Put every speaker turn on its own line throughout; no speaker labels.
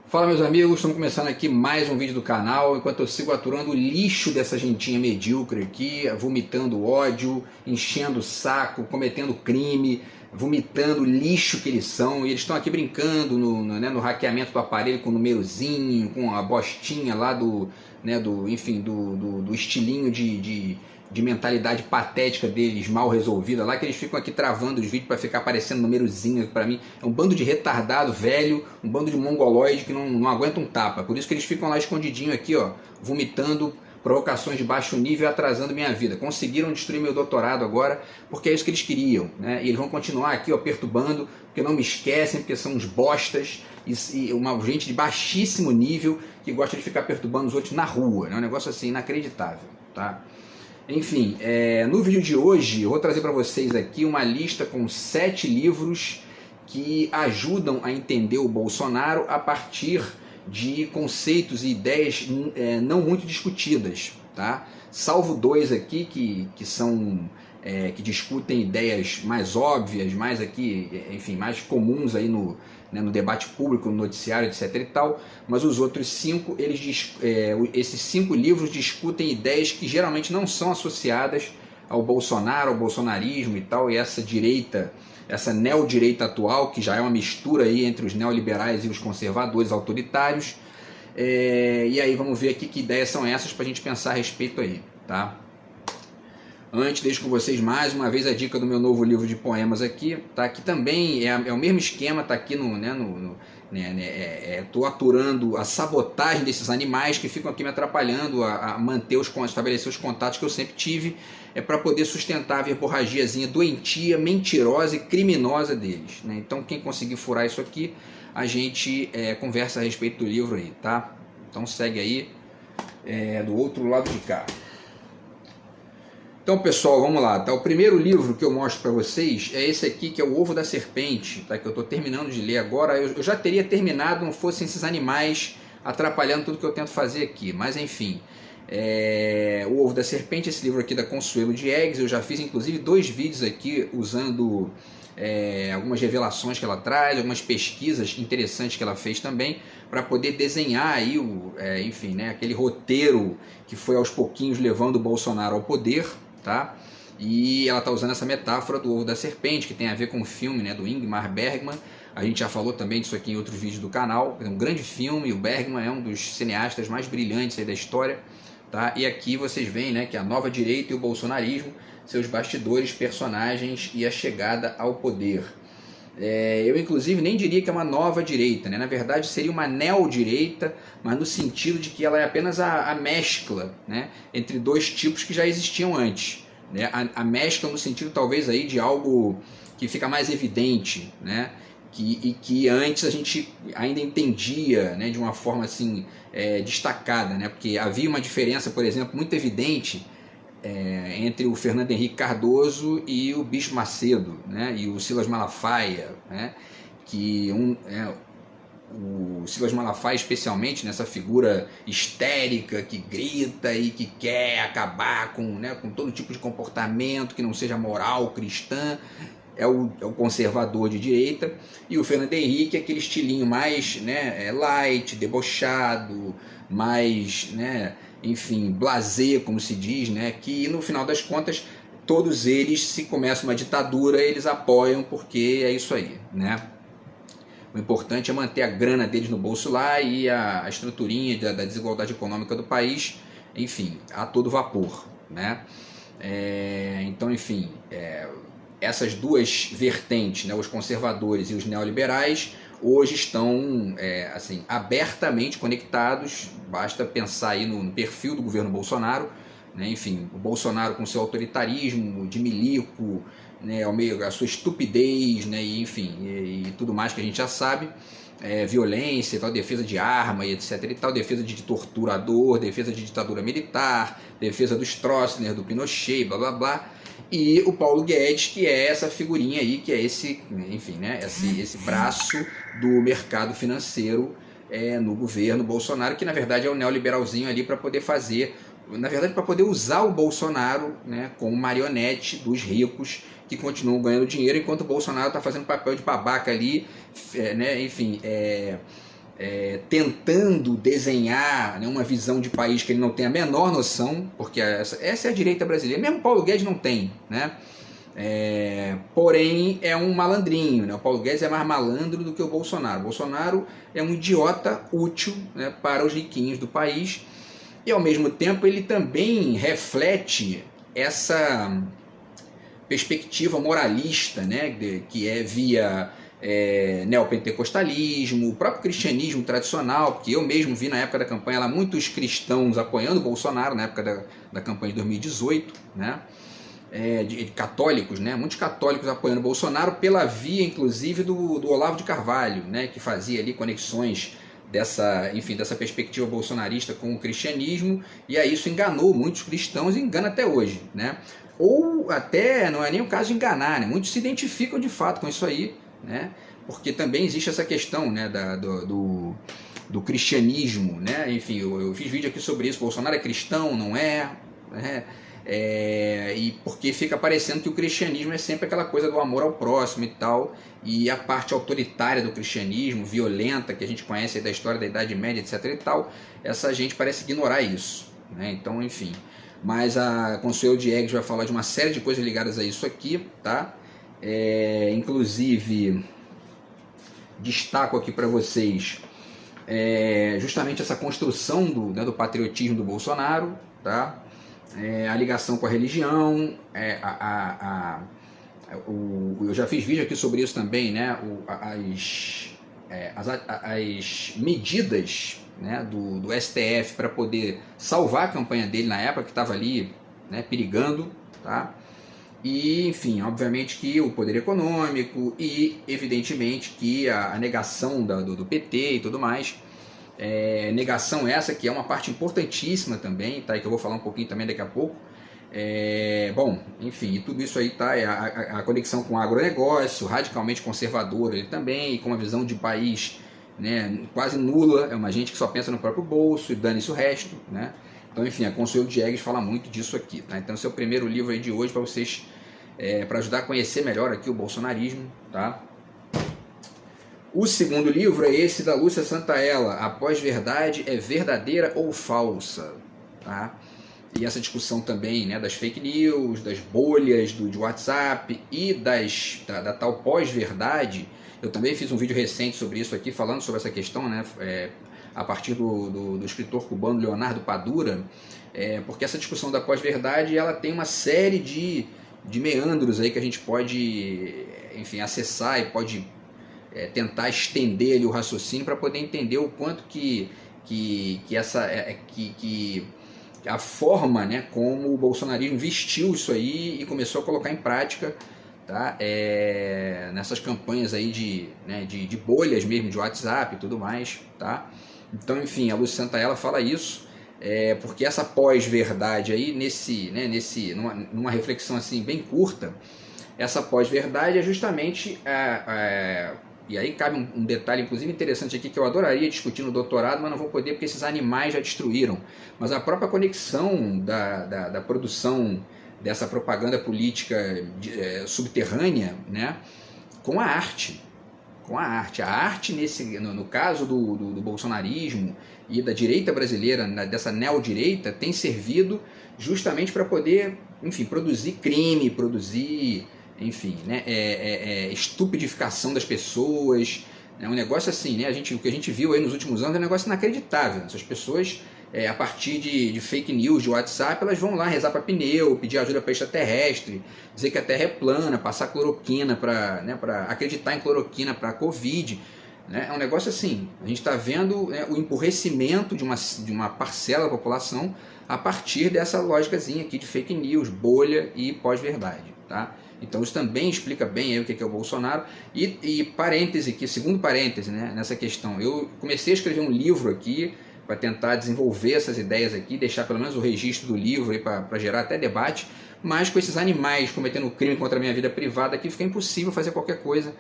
Fala, meus amigos, estamos começando aqui mais um vídeo do canal, enquanto eu sigo aturando o lixo dessa gentinha medíocre aqui, vomitando ódio, enchendo o saco, cometendo crime, vomitando o lixo que eles são, e eles estão aqui brincando no hackeamento do aparelho com o numerozinho, com a bostinha lá do estilinho de mentalidade patética deles, mal resolvida lá, que eles ficam aqui travando os vídeos para ficar aparecendo numerozinho. Para mim é um bando de retardado velho, um bando de mongoloide que não aguenta um tapa. Por isso que eles ficam lá escondidinho aqui, ó, vomitando provocações de baixo nível e atrasando minha vida. Conseguiram destruir meu doutorado agora, porque é isso que eles queriam, né? E eles vão continuar aqui, ó, perturbando, porque não me esquecem, porque são uns bostas e uma gente de baixíssimo nível que gosta de ficar perturbando os outros na rua, né? Um negócio assim inacreditável, tá? Enfim, no vídeo de hoje eu vou trazer para vocês aqui uma lista com 7 livros que ajudam a entender o Bolsonaro a partir de conceitos e ideias não muito discutidas, tá? Salvo 2 aqui que são que discutem ideias mais óbvias, mais aqui, enfim, mais comuns aí no debate público, no noticiário, etc e tal, mas os outros 5, esses 5 livros discutem ideias que geralmente não são associadas ao Bolsonaro, ao bolsonarismo e tal, e essa direita, essa neodireita atual, que já é uma mistura aí entre os neoliberais e os conservadores autoritários. E aí vamos ver aqui que ideias são essas para a gente pensar a respeito aí, tá? Antes, deixo com vocês mais uma vez a dica do meu novo livro de poemas aqui, tá? Que também é o mesmo esquema, tá aqui tô aturando a sabotagem desses animais que ficam aqui me atrapalhando a estabelecer os contatos que eu sempre tive, para poder sustentar a verborragiazinha doentia, mentirosa e criminosa deles, né? Então quem conseguir furar isso aqui, a gente conversa a respeito do livro aí, tá? Então segue aí do outro lado de cá. Então, pessoal, vamos lá, tá? O primeiro livro que eu mostro para vocês é esse aqui, que é O Ovo da Serpente, tá? Que eu estou terminando de ler agora. Eu já teria terminado, não fossem esses animais atrapalhando tudo que eu tento fazer aqui, mas enfim. O Ovo da Serpente, esse livro aqui da Consuelo Diegues, eu já fiz inclusive 2 vídeos aqui usando algumas revelações que ela traz, algumas pesquisas interessantes que ela fez também, para poder desenhar aí enfim, né, aquele roteiro que foi aos pouquinhos levando o Bolsonaro ao poder, tá? E ela está usando essa metáfora do Ovo da Serpente, que tem a ver com o filme, né, do Ingmar Bergman. A gente já falou também disso aqui em outros vídeos do canal. É um grande filme, o Bergman é um dos cineastas mais brilhantes aí da história, tá? E aqui vocês veem, né, que a nova direita e o bolsonarismo, seus bastidores, personagens e a chegada ao poder. Eu inclusive nem diria que é uma nova direita, né? Na verdade seria uma neodireita, mas no sentido de que ela é apenas a mescla, né, entre 2 tipos que já existiam antes, né? A mescla no sentido talvez aí de algo que fica mais evidente, né? Que antes a gente ainda entendia, né, de uma forma assim destacada, né? Porque havia uma diferença, por exemplo, muito evidente entre o Fernando Henrique Cardoso e o Bispo Macedo, né, e o Silas Malafaia, né, que o Silas Malafaia especialmente, nessa figura histérica que grita e que quer acabar com todo tipo de comportamento que não seja moral cristã, é o conservador de direita, e o Fernando Henrique é aquele estilinho mais, né, light, debochado, mais, né, enfim, blasé, como se diz, né, que no final das contas todos eles, se começa uma ditadura, eles apoiam, porque é isso aí, né? O importante é manter a grana deles no bolso lá e a estruturinha da desigualdade econômica do país, enfim, a todo vapor, né? Então, enfim, essas 2 vertentes, né, os conservadores e os neoliberais, hoje estão assim, abertamente conectados. Basta pensar aí no perfil do governo Bolsonaro, né? Enfim, o Bolsonaro com seu autoritarismo de milico, né, a sua estupidez, né, e, enfim, e tudo mais que a gente já sabe, violência e tal, defesa de arma e etc e tal, defesa de torturador, defesa de ditadura militar, defesa do Stroessner, do Pinochet, blá blá blá. E o Paulo Guedes, que é essa figurinha aí, que é esse, enfim, né, esse braço do mercado financeiro no governo Bolsonaro, que na verdade é o neoliberalzinho ali para poder fazer, na verdade para poder usar o Bolsonaro, né, como marionete dos ricos que continuam ganhando dinheiro, enquanto o Bolsonaro está fazendo papel de babaca ali, né, enfim, tentando desenhar, né, uma visão de país que ele não tem a menor noção, porque essa é a direita brasileira, mesmo Paulo Guedes não tem, né? Porém é um malandrinho, né? O Paulo Guedes é mais malandro do que o Bolsonaro. O Bolsonaro é um idiota útil, né, para os riquinhos do país, e ao mesmo tempo ele também reflete essa perspectiva moralista, né, que é via neopentecostalismo, o próprio cristianismo tradicional, porque eu mesmo vi na época da campanha lá muitos cristãos apoiando o Bolsonaro, na época da campanha de 2018, né, de católicos, né, muitos católicos apoiando o Bolsonaro pela via, inclusive, do Olavo de Carvalho, né, que fazia ali conexões dessa perspectiva bolsonarista com o cristianismo, e aí isso enganou muitos cristãos e engana até hoje, né? Ou até, não é nem o caso de enganar, né? Muitos se identificam de fato com isso aí, né? Porque também existe essa questão, né, do cristianismo, né? Enfim, eu fiz vídeo aqui sobre isso, Bolsonaro é cristão, não é? E porque fica parecendo que o cristianismo é sempre aquela coisa do amor ao próximo e tal, e a parte autoritária do cristianismo, violenta, que a gente conhece aí da história da Idade Média, etc e tal, essa gente parece ignorar isso, né? Então, enfim, mas a Consuelo Diegues vai falar de uma série de coisas ligadas a isso aqui, tá? Inclusive, destaco aqui para vocês justamente essa construção do patriotismo do Bolsonaro, tá? A ligação com a religião, eu já fiz vídeo aqui sobre isso também, né? As medidas, né, do STF para poder salvar a campanha dele na época, que estava ali, né, perigando, tá? E, enfim, obviamente que o poder econômico e, evidentemente, que a negação do PT e tudo mais. Negação essa que é uma parte importantíssima também, tá? E que eu vou falar um pouquinho também daqui a pouco. Bom, enfim, e tudo isso aí tá, a conexão com o agronegócio, radicalmente conservador ele também, e com uma visão de país, né, quase nula, é uma gente que só pensa no próprio bolso e dane-se o resto, né? Então, enfim, a Consuelo Diegues fala muito disso aqui, tá? Então, esse é o primeiro livro aí de hoje para vocês, para ajudar a conhecer melhor aqui o bolsonarismo, tá? O segundo livro é esse da Lúcia Santaella, A Pós-Verdade é Verdadeira ou Falsa? Tá? E essa discussão também, né, das fake news, das bolhas de WhatsApp e da tal pós-verdade. Eu também fiz um vídeo recente sobre isso aqui, falando sobre essa questão, né, a partir do escritor cubano Leonardo Padura, porque essa discussão da pós-verdade ela tem uma série de meandros aí que a gente pode, enfim, acessar e pode tentar estender ali o raciocínio para poder entender o quanto que a forma, né, como o bolsonarismo vestiu isso aí e começou a colocar em prática, tá? Nessas campanhas aí de bolhas mesmo, de WhatsApp e tudo mais, tá? Então, enfim, a Lúcia Santaella fala isso, porque essa pós-verdade aí, numa reflexão assim bem curta, essa pós-verdade é justamente e aí cabe um detalhe, inclusive, interessante aqui, que eu adoraria discutir no doutorado, mas não vou poder porque esses animais já destruíram. Mas a própria conexão da produção dessa propaganda política subterrânea, né, com a arte. A arte no caso do bolsonarismo e da direita brasileira, dessa neodireita, tem servido justamente para poder, enfim, produzir crime, produzir... enfim, né, estupidificação das pessoas, é um negócio assim, né, o que a gente viu aí nos últimos anos é um negócio inacreditável. Essas pessoas, a partir de fake news, de WhatsApp, elas vão lá rezar para pneu, pedir ajuda para extraterrestre, dizer que a Terra é plana, passar cloroquina para acreditar em cloroquina para Covid, né, é um negócio assim. A gente está vendo, né, o emburrecimento de uma parcela da população a partir dessa lógicazinha aqui de fake news, bolha e pós-verdade, tá? Então isso também explica bem aí o que é o Bolsonaro. E parêntese aqui, segundo parêntese, né, nessa questão, eu comecei a escrever um livro aqui para tentar desenvolver essas ideias aqui, deixar pelo menos o registro do livro para gerar até debate, mas com esses animais cometendo crime contra a minha vida privada aqui fica impossível fazer qualquer coisa,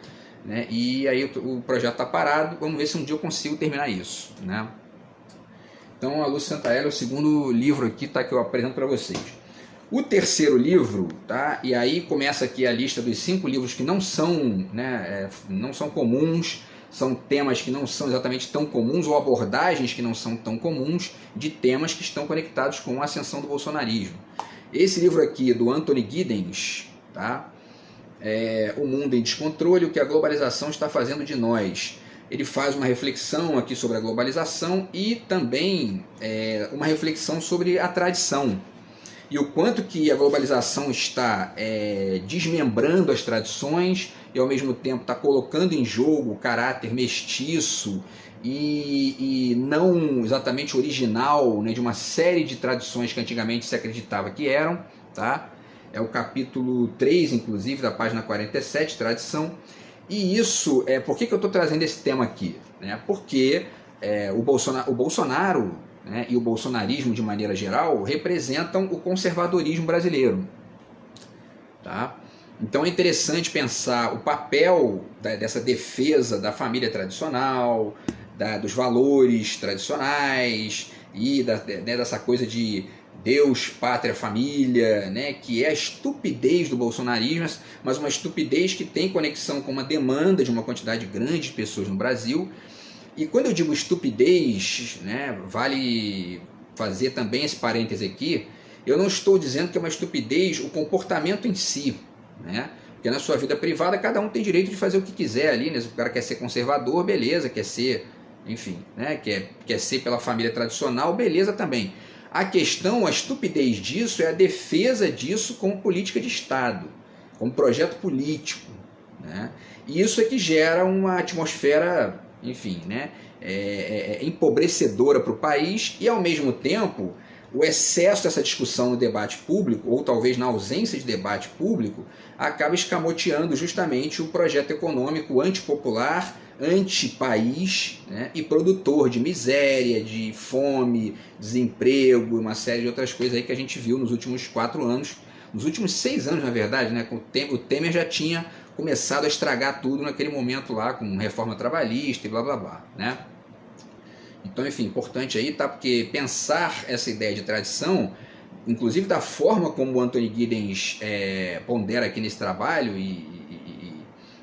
né? E aí o projeto está parado, vamos ver se um dia eu consigo terminar isso, né? Então a Lúcia Santaella é o segundo livro aqui, tá, que eu apresento para vocês. O terceiro livro, tá? E aí começa aqui a lista dos 5 livros que não são, né, não são comuns são temas que não são exatamente tão comuns, ou abordagens que não são tão comuns, de temas que estão conectados com a ascensão do bolsonarismo. Esse livro aqui, do Anthony Giddens, tá? O Mundo em Descontrole, o que a globalização está fazendo de nós. Ele faz uma reflexão aqui sobre a globalização e também uma reflexão sobre a tradição. E o quanto que a globalização está desmembrando as tradições e ao mesmo tempo está colocando em jogo o caráter mestiço e não exatamente original, né, de uma série de tradições que antigamente se acreditava que eram, tá? É o capítulo 3, inclusive, da página 47, tradição. E isso, por que eu estou trazendo esse tema aqui? Porque o Bolsonaro, né, e o bolsonarismo de maneira geral representam o conservadorismo brasileiro. Tá? Então é interessante pensar o papel dessa defesa da família tradicional, dos valores tradicionais e dessa coisa de Deus, pátria, família, né, que é a estupidez do bolsonarismo, mas uma estupidez que tem conexão com uma demanda de uma quantidade grande de pessoas no Brasil. E quando eu digo estupidez, né, vale fazer também esse parêntese aqui, eu não estou dizendo que é uma estupidez o comportamento em si, né? Porque na sua vida privada cada um tem direito de fazer o que quiser ali, né? Se o cara quer ser conservador, beleza, quer ser, enfim, né, quer ser pela família tradicional, beleza também. A questão, a estupidez disso é a defesa disso como política de Estado, como projeto político, né? E isso é que gera uma atmosfera, enfim, né, empobrecedora para o país e, ao mesmo tempo, o excesso dessa discussão no debate público, ou talvez na ausência de debate público, acaba escamoteando justamente o projeto econômico antipopular, anti-país, né, e produtor de miséria, de fome, desemprego e uma série de outras coisas aí que a gente viu nos últimos 4 anos, nos últimos 6 anos, na verdade, né, o Temer já tinha começado a estragar tudo naquele momento lá, com reforma trabalhista e blá blá blá, né? Então, enfim, importante aí, tá? Porque pensar essa ideia de tradição, inclusive da forma como o Anthony Giddens pondera aqui nesse trabalho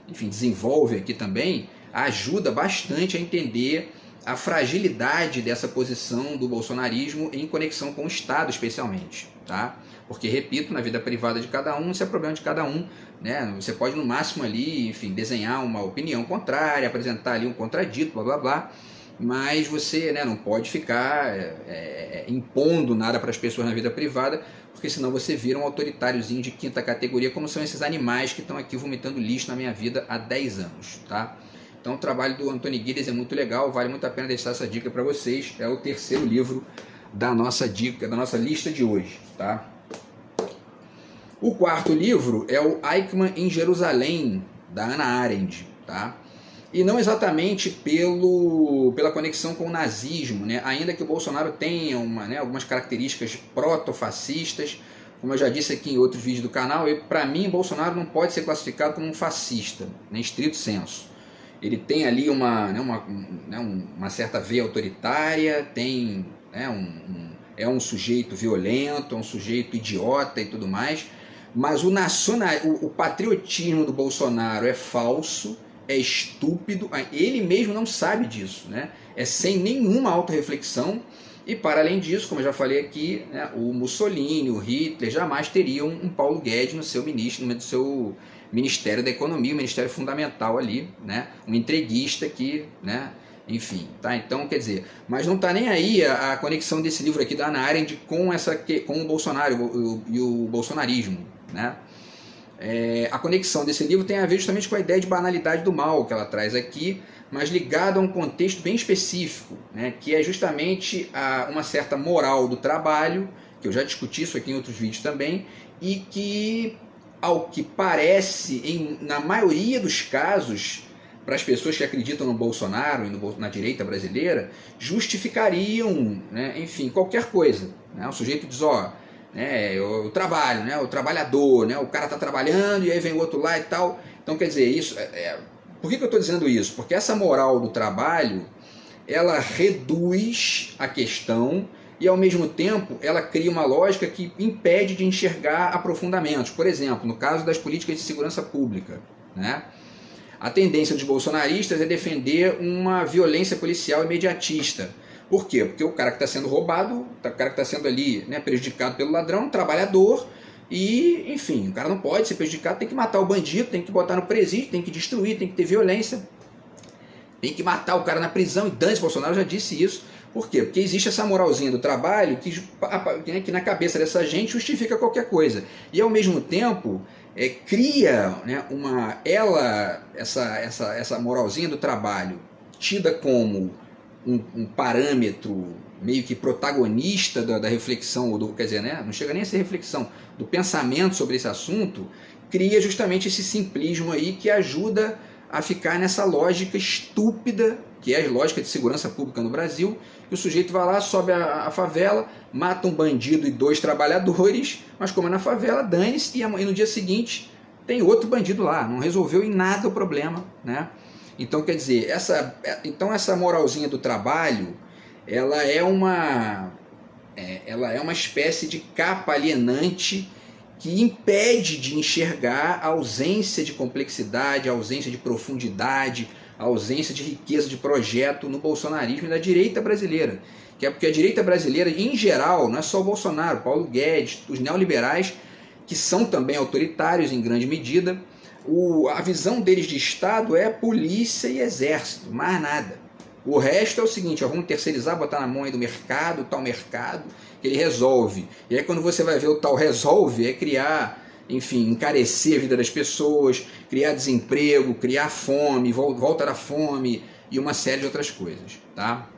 enfim, desenvolve aqui também, ajuda bastante a entender a fragilidade dessa posição do bolsonarismo em conexão com o Estado, especialmente, tá? Porque, repito, na vida privada de cada um, isso é problema de cada um, né? Você pode, no máximo ali, enfim, desenhar uma opinião contrária, apresentar ali um contradito, blá blá blá, mas você, né, não pode ficar impondo nada para as pessoas na vida privada, porque senão você vira um autoritáriozinho de 5ª categoria, como são esses animais que estão aqui vomitando lixo na minha vida há 10 anos, tá? Então o trabalho do Anthony Giddens é muito legal, vale muito a pena deixar essa dica para vocês. É o 3º livro da nossa dica, da nossa lista de hoje, tá? O 4º livro é o Eichmann em Jerusalém, da Hannah Arendt, tá? E não exatamente pela conexão com o nazismo, né? Ainda que o Bolsonaro tenha algumas características proto-fascistas, como eu já disse aqui em outros vídeos do canal, para mim, Bolsonaro não pode ser classificado como um fascista, em estrito senso. Ele tem ali uma certa veia autoritária, tem, né, é um sujeito violento, é um sujeito idiota e tudo mais, mas o patriotismo do Bolsonaro é falso, é estúpido, ele mesmo não sabe disso, né? É sem nenhuma autorreflexão e, para além disso, como eu já falei aqui, né, o Mussolini, o Hitler jamais teriam um Paulo Guedes no seu Ministério da Economia, o Ministério Fundamental ali, né? Um entreguista que, né, enfim, tá? Então, quer dizer, mas não tá nem aí a conexão desse livro aqui da Hannah Arendt com o Bolsonaro e o bolsonarismo, né? A conexão desse livro tem a ver justamente com a ideia de banalidade do mal que ela traz aqui, mas ligado a um contexto bem específico, né, que é justamente uma certa moral do trabalho, que eu já discuti isso aqui em outros vídeos também, e que, ao que parece, na maioria dos casos, para as pessoas que acreditam no Bolsonaro e na direita brasileira, justificariam, né, enfim, qualquer coisa, né? O sujeito diz, o trabalho, né, o trabalhador, né, o cara está trabalhando e aí vem o outro lá e tal. Então, quer dizer, isso por que eu estou dizendo isso? Porque essa moral do trabalho, ela reduz a questão e, ao mesmo tempo, ela cria uma lógica que impede de enxergar aprofundamentos. Por exemplo, no caso das políticas de segurança pública, né? A tendência dos bolsonaristas é defender uma violência policial imediatista. Por quê? Porque o cara que está sendo roubado, o cara que está sendo ali, né, prejudicado pelo ladrão, um trabalhador, e, enfim, o cara não pode ser prejudicado, tem que matar o bandido, tem que botar no presídio, tem que destruir, tem que ter violência, tem que matar o cara na prisão, e Dante Bolsonaro já disse isso. Por quê? Porque existe essa moralzinha do trabalho que na cabeça dessa gente justifica qualquer coisa. E, ao mesmo tempo, cria, né, essa moralzinha do trabalho tida como um parâmetro meio que protagonista da reflexão, quer dizer, né, não chega nem a ser reflexão, do pensamento sobre esse assunto, cria justamente esse simplismo aí que ajuda a ficar nessa lógica estúpida, que é a lógica de segurança pública no Brasil, que o sujeito vai lá, sobe a favela, mata um bandido e 2 trabalhadores, mas como é na favela, dane-se, e no dia seguinte tem outro bandido lá, não resolveu em nada o problema, né? Então, quer dizer, essa moralzinha do trabalho, ela é uma espécie de capa alienante que impede de enxergar a ausência de complexidade, a ausência de profundidade, a ausência de riqueza de projeto no bolsonarismo e na direita brasileira. Que é porque a direita brasileira, em geral, não é só o Bolsonaro, Paulo Guedes, os neoliberais, que são também autoritários em grande medida, a visão deles de Estado é polícia e exército, mais nada. O resto é o seguinte, vamos terceirizar, botar na mão aí do mercado, tal mercado, que ele resolve. E aí quando você vai ver o tal resolve, é criar, enfim, encarecer a vida das pessoas, criar desemprego, criar fome, volta da fome e uma série de outras coisas, tá?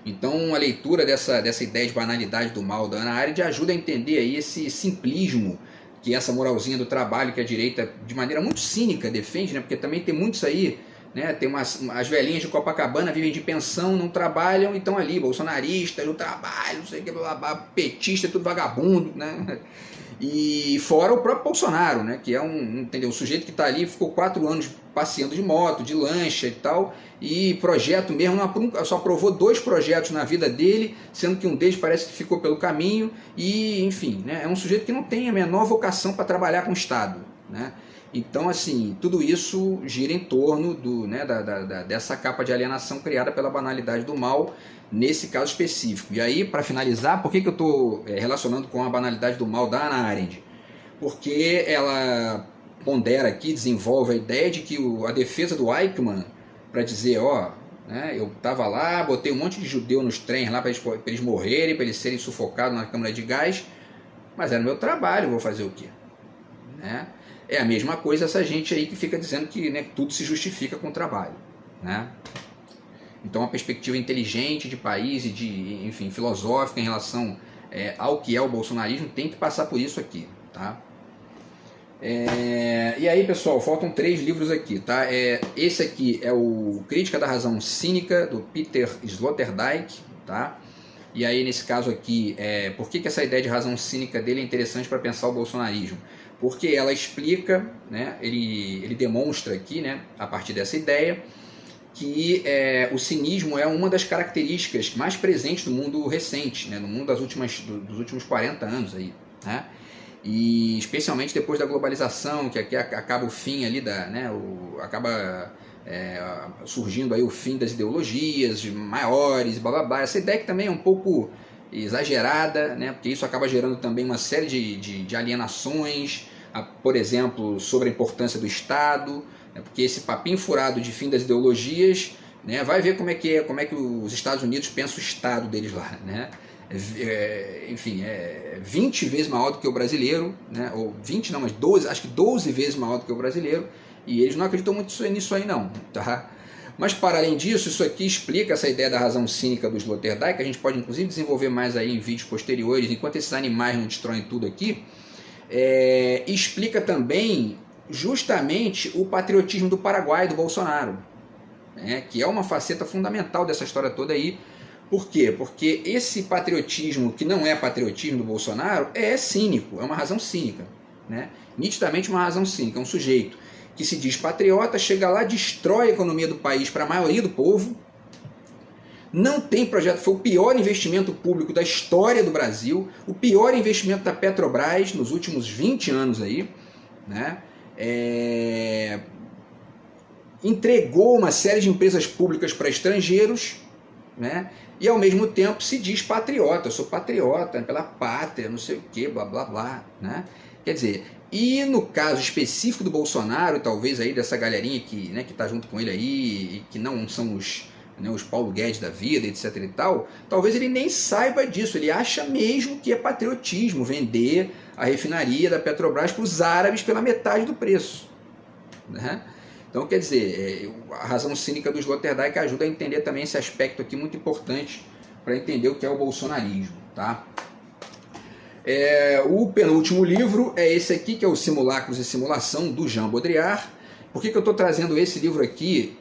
Então a leitura dessa ideia de banalidade do mal da Hannah Arendt ajuda a entender aí esse simplismo, que essa moralzinha do trabalho que a direita, de maneira muito cínica, defende, né? Porque também tem muitos aí, né? Tem as velhinhas de Copacabana vivem de pensão, não trabalham e estão ali, bolsonaristas, não trabalham, não sei o que, blá, blá, petista, tudo vagabundo, né? E fora o próprio Bolsonaro, né? Que é um sujeito que está ali, ficou 4 anos passeando de moto, de lancha e tal, e projeto mesmo, só aprovou 2 projetos na vida dele, sendo que um deles parece que ficou pelo caminho, e enfim, né? É um sujeito que não tem a menor vocação para trabalhar com o Estado, né? Então, assim, tudo isso gira em torno dessa capa de alienação criada pela banalidade do mal, nesse caso específico. E aí, para finalizar, por que eu estou relacionando com a banalidade do mal da Hannah Arendt? Porque ela pondera aqui, desenvolve a ideia de que a defesa do Eichmann, para dizer, né, eu estava lá, botei um monte de judeu nos trens lá para eles morrerem, para eles serem sufocados na câmara de gás, mas era meu trabalho, vou fazer o quê? Né? É a mesma coisa essa gente aí que fica dizendo que, né, tudo se justifica com o trabalho, né? Então, uma perspectiva inteligente de país e de, enfim, filosófica em relação ao que é o bolsonarismo tem que passar por isso aqui, tá? E aí, pessoal, faltam 3 livros aqui, tá? Esse aqui é o Crítica da Razão Cínica, do Peter Sloterdijk, tá? E aí, nesse caso aqui, por que essa ideia de razão cínica dele é interessante para pensar o bolsonarismo? Porque ela explica, né, ele demonstra aqui, né, a partir dessa ideia, que o cinismo é uma das características mais presentes no mundo recente, né, no mundo dos últimos 40 anos aí, né? E especialmente depois da globalização, que aqui acaba o fim ali acaba surgindo aí o fim das ideologias maiores, blá blá blá. Essa ideia que também é um pouco exagerada, né, porque isso acaba gerando também uma série de alienações, por exemplo, sobre a importância do Estado, né, porque esse papinho furado de fim das ideologias, né, vai ver como é que os Estados Unidos pensam o Estado deles lá, né? Enfim, 20 vezes maior do que o brasileiro, né? Ou 20 não, mas 12, acho que 12 vezes maior do que o brasileiro, e eles não acreditam muito nisso aí não, tá? Mas para além disso, isso aqui explica essa ideia da razão cínica do Sloterdijk, que a gente pode inclusive desenvolver mais aí em vídeos posteriores, enquanto esses animais não destroem tudo aqui, explica também justamente o patriotismo do Paraguai, do Bolsonaro, né? Que é uma faceta fundamental dessa história toda aí. Por quê? Porque esse patriotismo, que não é patriotismo do Bolsonaro, é cínico, é uma razão cínica, né? Nitidamente uma razão cínica, é um sujeito que se diz patriota, chega lá, destrói a economia do país para a maioria do povo, não tem projeto, foi o pior investimento público da história do Brasil, o pior investimento da Petrobras nos últimos 20 anos aí, né? entregou uma série de empresas públicas para estrangeiros, né? E ao mesmo tempo se diz patriota, eu sou patriota pela pátria, não sei o que, blá blá blá, né? Quer dizer, e no caso específico do Bolsonaro, talvez aí dessa galerinha que, né, que tá junto com ele aí, e que não são os, né, os Paulo Guedes da vida, etc e tal, talvez ele nem saiba disso, ele acha mesmo que é patriotismo vender a refinaria da Petrobras para os árabes pela metade do preço, né? Então, quer dizer, a razão cínica do Sloterdijk ajuda a entender também esse aspecto aqui muito importante para entender o que é o bolsonarismo, tá? O penúltimo livro é esse aqui, que é o Simulacros e Simulação, do Jean Baudrillard. Por que eu estou trazendo esse livro aqui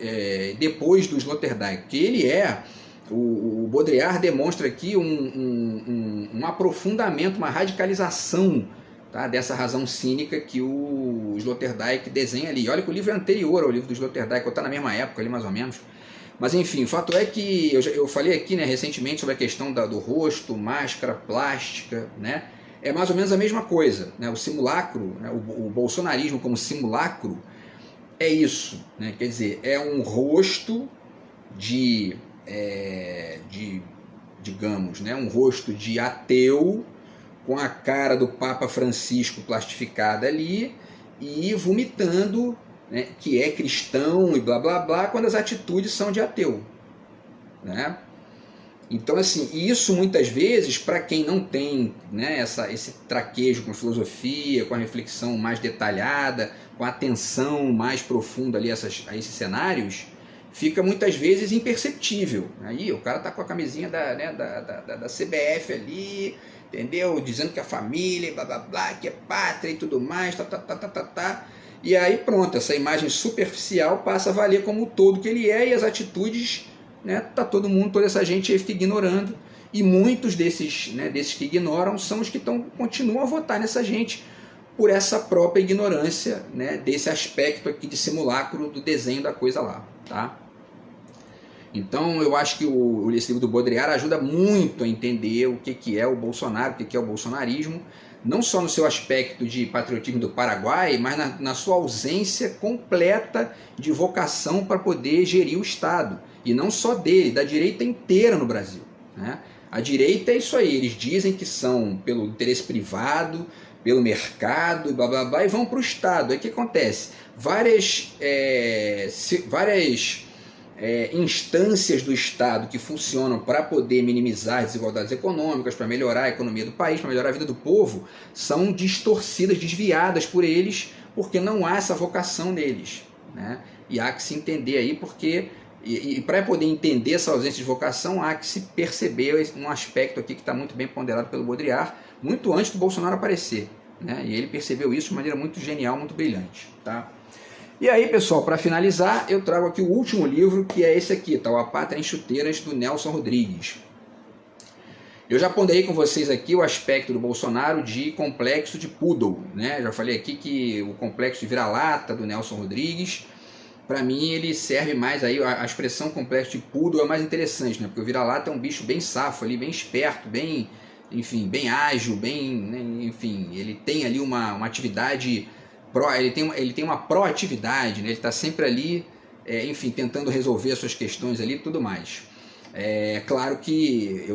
depois do Sloterdijk? Porque ele o Baudrillard demonstra aqui um aprofundamento, uma radicalização, tá, dessa razão cínica que o Sloterdijk desenha ali. Olha que o livro é anterior ao livro do Sloterdijk, ou está na mesma época ali mais ou menos. Mas enfim, o fato é que eu falei aqui, né, recentemente sobre a questão do rosto, máscara, plástica, né? É mais ou menos a mesma coisa, né? O simulacro, né, o bolsonarismo como simulacro é isso, né? Quer dizer, é um rosto digamos, né, um rosto de ateu, com a cara do Papa Francisco plastificada ali e vomitando, né, que é cristão e blá blá blá, quando as atitudes são de ateu, né? Então, assim, isso muitas vezes, para quem não tem, né, esse traquejo com a filosofia, com a reflexão mais detalhada, com a atenção mais profunda ali a esses cenários, fica muitas vezes imperceptível. Aí o cara tá com a camisinha da CBF ali, entendeu? Dizendo que a família, blá blá blá, que é pátria e tudo mais, tá. E aí pronto, essa imagem superficial passa a valer como o todo que ele é, e as atitudes, né, tá todo mundo, toda essa gente aí fica ignorando, e muitos desses que ignoram são os que continuam a votar nessa gente por essa própria ignorância, né, desse aspecto aqui de simulacro do desenho da coisa lá, tá? Então eu acho que esse livro do Baudrillard ajuda muito a entender o que é o Bolsonaro, o que é o bolsonarismo, não só no seu aspecto de patriotismo do Paraguai, mas na sua ausência completa de vocação para poder gerir o Estado. E não só dele, da direita inteira no Brasil, né? A direita é isso aí, eles dizem que são pelo interesse privado, pelo mercado, e blá blá blá, e vão para o Estado. Aí o que acontece? Várias instâncias do Estado que funcionam para poder minimizar as desigualdades econômicas, para melhorar a economia do país, para melhorar a vida do povo, são distorcidas, desviadas por eles, porque não há essa vocação neles, né? E há que se entender aí porque... E para poder entender essa ausência de vocação, há que se perceber um aspecto aqui que está muito bem ponderado pelo Baudrillard, muito antes do Bolsonaro aparecer, né? E ele percebeu isso de maneira muito genial, muito brilhante, tá? E aí, pessoal, para finalizar, eu trago aqui o último livro, que é esse aqui, tá? O A Pátria em Chuteiras, do Nelson Rodrigues. Eu já ponderei com vocês aqui o aspecto do Bolsonaro de complexo de poodle, né? Já falei aqui que o complexo de vira-lata do Nelson Rodrigues, para mim ele serve mais aí, a expressão complexo de poodle é mais interessante, né? Porque o vira-lata é um bicho bem safo ali, bem esperto, bem, enfim, bem ágil, bem, né? Enfim, ele tem ali uma atividade... Ele tem uma proatividade, né? Ele está sempre ali, enfim, tentando resolver as suas questões ali e tudo mais. É claro que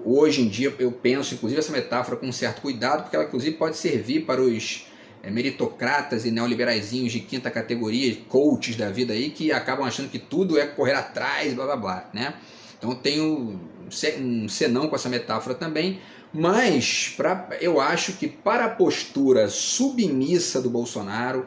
hoje em dia eu penso, inclusive, essa metáfora com um certo cuidado, porque ela, inclusive, pode servir para os meritocratas e neoliberaizinhos de quinta categoria, coaches da vida aí, que acabam achando que tudo é correr atrás, blá blá blá, né? Então eu tenho um senão com essa metáfora também, mas eu acho que para a postura submissa do Bolsonaro,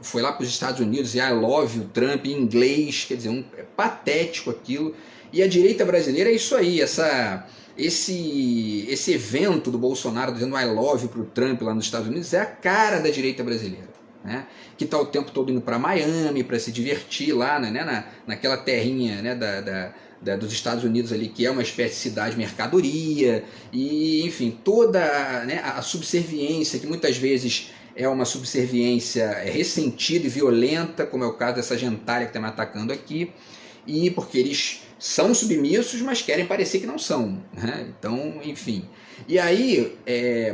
foi lá para os Estados Unidos e I love you Trump em inglês, quer dizer, é patético aquilo, e a direita brasileira é isso aí, esse evento do Bolsonaro dizendo I love you para o Trump lá nos Estados Unidos é a cara da direita brasileira, né? Que está o tempo todo indo para Miami para se divertir lá, né? naquela terrinha, né? dos Estados Unidos ali, que é uma espécie de cidade mercadoria, e enfim, toda, né, a subserviência, que muitas vezes é uma subserviência ressentida e violenta, como é o caso dessa gentalha que está me atacando aqui, e porque eles são submissos, mas querem parecer que não são, né? Então, enfim. E aí,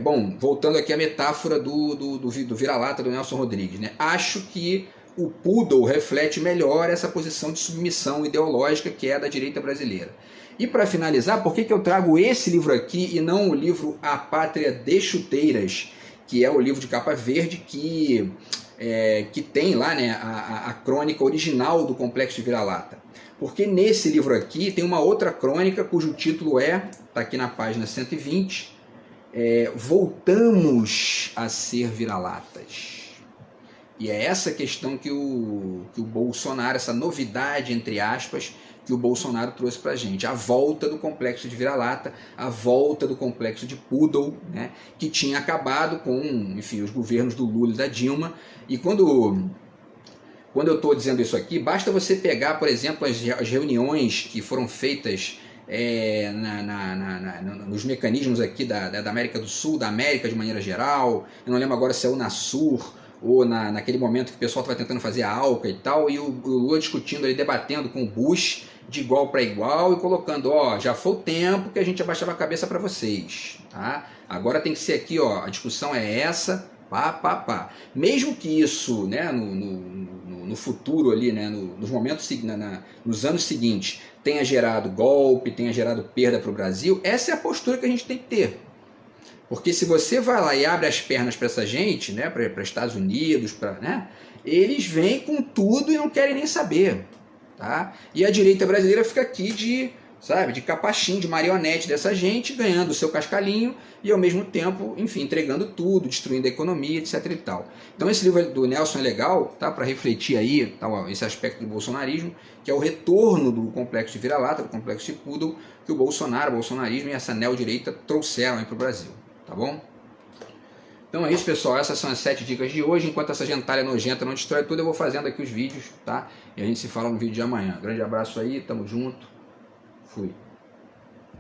bom, voltando aqui à metáfora do vira-lata do Nelson Rodrigues, né? Acho que o Poodle reflete melhor essa posição de submissão ideológica que é da direita brasileira. E para finalizar, por que eu trago esse livro aqui e não o livro A Pátria de Chuteiras, que é o livro de capa verde que tem lá, né, a crônica original do Complexo de Vira-Lata? Porque nesse livro aqui tem uma outra crônica cujo título está aqui na página 120, Voltamos a ser vira-latas. E é essa questão que o Bolsonaro, essa novidade, entre aspas, que o Bolsonaro trouxe para a gente. A volta do complexo de vira-lata, a volta do complexo de Poodle, né, que tinha acabado com, enfim, os governos do Lula e da Dilma. E quando eu estou dizendo isso aqui, basta você pegar, por exemplo, as reuniões que foram feitas nos mecanismos aqui da América do Sul, da América de maneira geral. Eu não lembro agora se é o Unasur, ou naquele momento que o pessoal estava tentando fazer a ALCA e tal, e o Lula discutindo ali, debatendo com o Bush de igual para igual e colocando, já foi o tempo que a gente abaixava a cabeça para vocês, tá? Agora tem que ser aqui, a discussão é essa, pá. Mesmo que isso, né, no futuro ali, né, nos momentos, nos anos seguintes, tenha gerado golpe, tenha gerado perda para o Brasil, essa é a postura que a gente tem que ter. Porque se você vai lá e abre as pernas para essa gente, né, para Estados Unidos, né, eles vêm com tudo e não querem nem saber. Tá? E a direita brasileira fica aqui de capachim, de marionete dessa gente, ganhando o seu cascalhinho e ao mesmo tempo, enfim, entregando tudo, destruindo a economia, etc. e tal. Então esse livro do Nelson é legal, tá, para refletir aí, tá, esse aspecto do bolsonarismo, que é o retorno do complexo de vira-lata, do complexo de Poodle, que o bolsonarismo e essa neodireita trouxeram aí para o Brasil. Tá bom? Então é isso, pessoal. Essas são as 7 dicas de hoje. Enquanto essa gentalha nojenta não destrói tudo, eu vou fazendo aqui os vídeos, tá? E a gente se fala no vídeo de amanhã. Grande abraço aí, tamo junto. Fui.